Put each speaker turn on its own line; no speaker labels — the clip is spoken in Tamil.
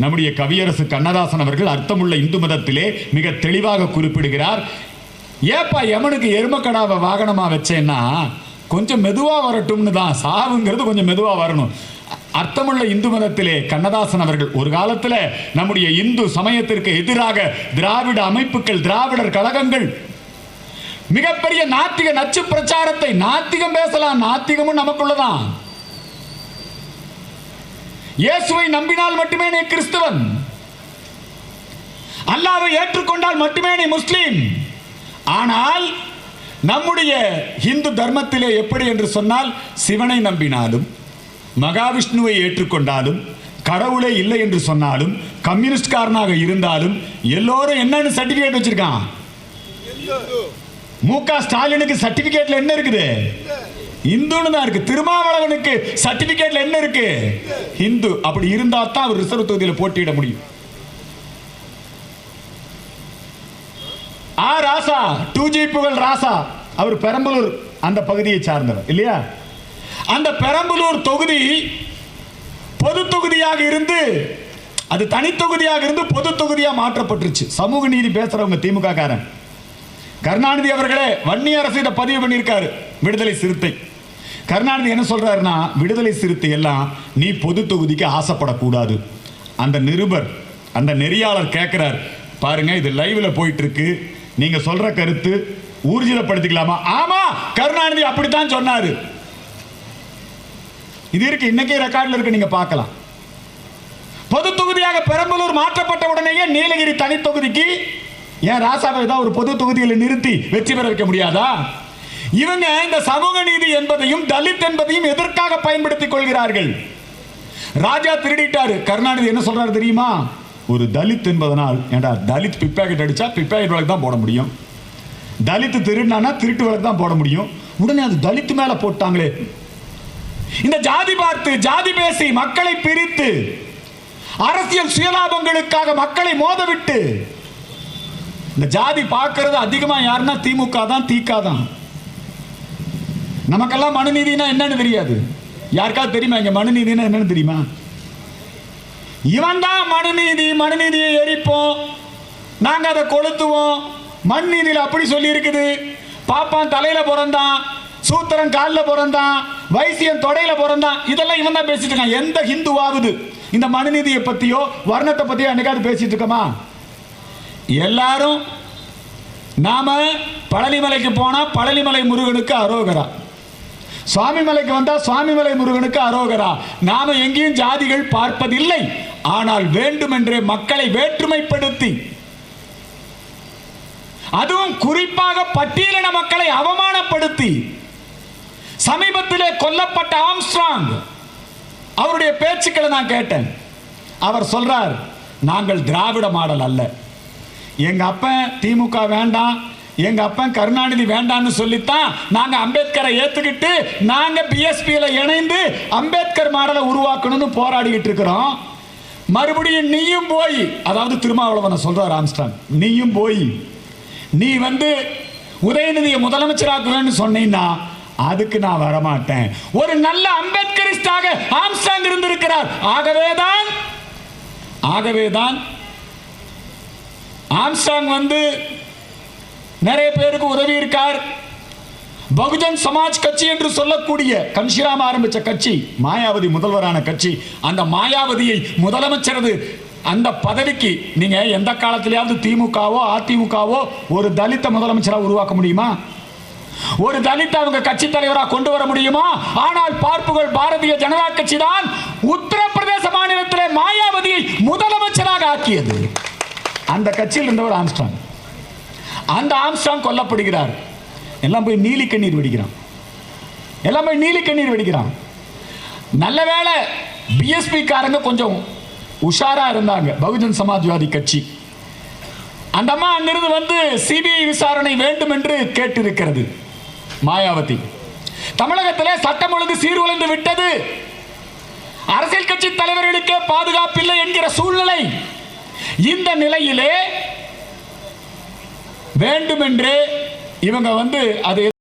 நம்முடைய கவியரசு கண்ணதாசன் அவர்கள் அர்த்தமுள்ள இந்து மதத்திலே மிக தெளிவாக குறிப்பிடுகிறார். ஏப்பா யமனுக்கு எருமக்கடாவை வாகனமா வச்சேன்னா கொஞ்சம் மெதுவா வரட்டும்னு தான், சாவுங்கிறது கொஞ்சம் மெதுவா வரணும். அர்த்தமுள்ள இந்து மதத்திலே கண்ணதாசன் அவர்கள் ஒரு காலத்தில் நம்முடைய இந்து சமயத்திற்கு எதிராக திராவிட அமைப்புகள், திராவிடர் கழகங்கள் மிகப்பெரிய நாத்திக நச்சு பிரச்சாரத்தை, நாத்திகம் பேசலாம், நாத்திகமும் நமக்குள்ளதான். இயேசுவை நம்பினால் மட்டுமே நீ கிறிஸ்தவன், அல்லாஹ்வை ஏற்றுக்கொண்டால் மட்டுமே நீ முஸ்லீம். ஆனால் நம்முடைய இந்து தர்மத்திலே எப்படி என்று சொன்னால், சிவனை நம்பினாலும் மகாவிஷ்ணுவை ஏற்றுக்கொண்டாலும் கடவுளே இல்லை என்று சொன்னாலும் கம்யூனிஸ்ட்காரனாக இருந்தாலும் எல்லோரும் என்னன்னு சர்டிபிகேட் வச்சிருக்கான். முக ஸ்டாலினுக்கு சர்டிபிகேட்ல என்ன இருக்குது? இந்துன்னு தான் இருக்கு. திருமாவளவனுக்கு சர்டிபிகேட்ல என்ன இருக்கு? இந்து. அப்படி இருந்தா தான் அவர் ரிசர்வ் தொகுதியில் போட்டியிட முடியும். ராசா 2G புகழ் ராசா, அவர் பெரம்பலூர் அந்த பகுதியை சார்ந்தவர் இல்லையா? அந்த பெரம்பலூர் தொகுதி பொது தொகுதியாக இருந்து அது தனி தொகுதியாக இருந்து பொது தொகுதியாக மாற்றப்பட்டுருச்சு. சமூக நீதி பேசுறவங்க திமுக காரன் கருணாநிதி அவர்களே வன்னி அரசு இதை பதிவு பண்ணியிருக்காரு. விடுதலை சிறுத்தை கருணாநிதி என்ன சொல்றாருன்னா, விடுதலை சிறுத்தை எல்லாம் நீ பொது தொகுதிக்கு ஆசைப்படக்கூடாது. அந்த நிருபர், அந்த நெறியாளர் கேட்கிறார், பாருங்க இது லைவ்ல போயிட்டு இருக்கு, நீங்க சொல்ற கருத்து ஊர்ஜிதப்படுத்திக்கலாமா? ஆமா, கருணாநிதி அப்படித்தான் சொன்னாரு. இது இருக்கு, இன்னைக்கே ரெக்கார்ட்ல இருக்கு, நீங்க பார்க்கலாம். பொது தொகுதியாக பெரம்பலூர் மாற்றப்பட்ட உடனேயே நீலகிரி தனி தொகுதிக்கு ஏன் ராசாவை தான் ஒரு பொது தொகுதியில் நிறுத்தி வெற்றி பெற வைக்க முடியாதா? இவங்க இந்த சமூக நீதி என்பதையும் தலித் என்பதையும் எதற்காக பயன்படுத்திக் கொள்கிறார்கள்? ராஜா திருடிட்டாரு. கருணாநிதி என்ன சொல்றாரு தெரியுமா? ஒரு தலித் என்பதனால், ஏண்டா தலித் பிப்பாக்கெட் அடிச்சா பிப்பாக்கெட் வழக்கு தான் போட முடியும், தலித் திருடினா திருட்டு வழக்கு தான் போட முடியும். உடனே அது தலித் மேல போட்டாங்களே. இந்த ஜாதி பார்த்து, ஜாதி பேசி மக்களை பிரித்து அரசியல் சுயலாபங்களுக்காக மக்களை மோதவிட்டு இந்த ஜாதி பார்க்கிறது அதிகமா யாருன்னா திமுக தான், திக தான். நமக்கெல்லாம் மனுநீதினா என்னன்னு தெரியாது. யாருக்காவது தெரியுமா இங்க மனுநீதினா என்னன்னு தெரியுமா? இவன் தான் மனுநீதி, மனுநீதியை எரிப்போம், நாங்க அதை கொளுத்துவோம். மண் நீதியில் அப்படி சொல்லி இருக்குது. பாப்பான் தலையில பிறந்தான், சூத்திரன் காலில் பிறந்தான், வைசியன் தொடையில பிறந்தான், இதெல்லாம் இவன் தான் பேசிட்டு இருக்கான். எந்த ஹிந்துவாவது இந்த மனுநீதியை பத்தியோ வர்ணத்தை பத்தியோ என்னைக்காவது பேசிட்டு இருக்கமா? எல்லாரும் நாம பழனிமலைக்கு போனா பழனிமலை முருகனுக்கு அரோகரா, சுவாமிமலைக்கு வந்தா சுவாமிமலை முருகனுக்கு அரோகரா. நாம எங்கேயும் ஜாதிகள் பார்ப்பதில்லை. ஆனால் வேண்டுமென்றே மக்களை வேற்றுமைப்படுத்தி, அதுவும் குறிப்பாக பட்டியலின மக்களை அவமானப்படுத்தி, சமீபத்திலே கொல்லப்பட்ட ஆம்ஸ்ட்ராங் அவருடைய பேச்சுக்களை நான் கேட்டேன். அவர் சொல்றார், நாங்கள் திராவிட மாடல் அல்ல, எங்க அப்பன் திமுக வேண்டாம், எங்க அப்பன் கருணாநிதி வேண்டாம்னு சொல்லித்தான் நாங்க அம்பேத்கரை ஏத்துக்கிட்டு நாங்க பிஎஸ்பியில இணைந்து அம்பேத்கர் மாடலை உருவாக்கணும்னு போராடிக்கிட்டு இருக்கிறோம். மறுபடியும் நீயும் போய், அதாவது திருமாவளவனை சொல்றார் ஆம்ஸ்ட்ராங், நீயும் போய் நீ உதயநிதியை முதலமைச்சராக்குவேன்னு சொன்னீங்கன்னா அதுக்கு நான் வரமாட்டேன். ஒரு நல்ல அம்பேத்கரிஸ்டாக ஆம்ஸ்ட்ராங் இருந்திருக்கிறார். ஆகவேதான் ஆம்ஸ்ட்ராங் நிறைய பேருக்கு உதவி இருக்கார். பகுஜன் சமாஜ் கட்சி என்று சொல்லக்கூடிய கன்ஷிராம் ஆரம்பிச்ச கட்சி, மாயாவதி முதல்வரான கட்சி. அந்த மாயாவதியை முதலமைச்சரது அந்த பதவிக்கு நீங்க எந்த காலத்திலேயாவது திமுகவோ அதிமுகவோ ஒரு தலித்த முதலமைச்சராக உருவாக்க முடியுமா? ஒரு தலித் அவங்க கட்சி தலைவராக கொண்டு வர முடியுமா? ஆனால் பார்ப்புகள் பாரதிய ஜனதா கட்சி தான் உத்தரப்பிரதேச மாநிலத்திலே மாயாவதியை முதலமைச்சராக ஆக்கியது. அந்த கட்சியில் இருந்தவர் ஆம்ஸ்ட்ராங். அந்த ஆம்ஸ்ட்ராங் கொல்லப்படுகிறார். எல்லாம் போய் நீலி கண்ணீர் வெடிக்கிறான். நல்ல வேளை பிஎஸ்பி காரங்க கொஞ்சம் உஷாரா இருந்தாங்க, பகுஜன் சமாஜ்வாதி கட்சி. அந்த அம்மா அங்கிருந்து சிபிஐ விசாரணை வேண்டும் என்று கேட்டிருக்கிறது மாயாவதி. தமிழகத்திலே சட்டம் ஒழுங்கு சீர்குலைந்து விட்டது, அரசியல் கட்சி தலைவர்களுக்கே பாதுகாப்பில்லை என்கிற சூழ்நிலை. இந்த நிலையிலே வேண்டுமென்றே இவங்க அதை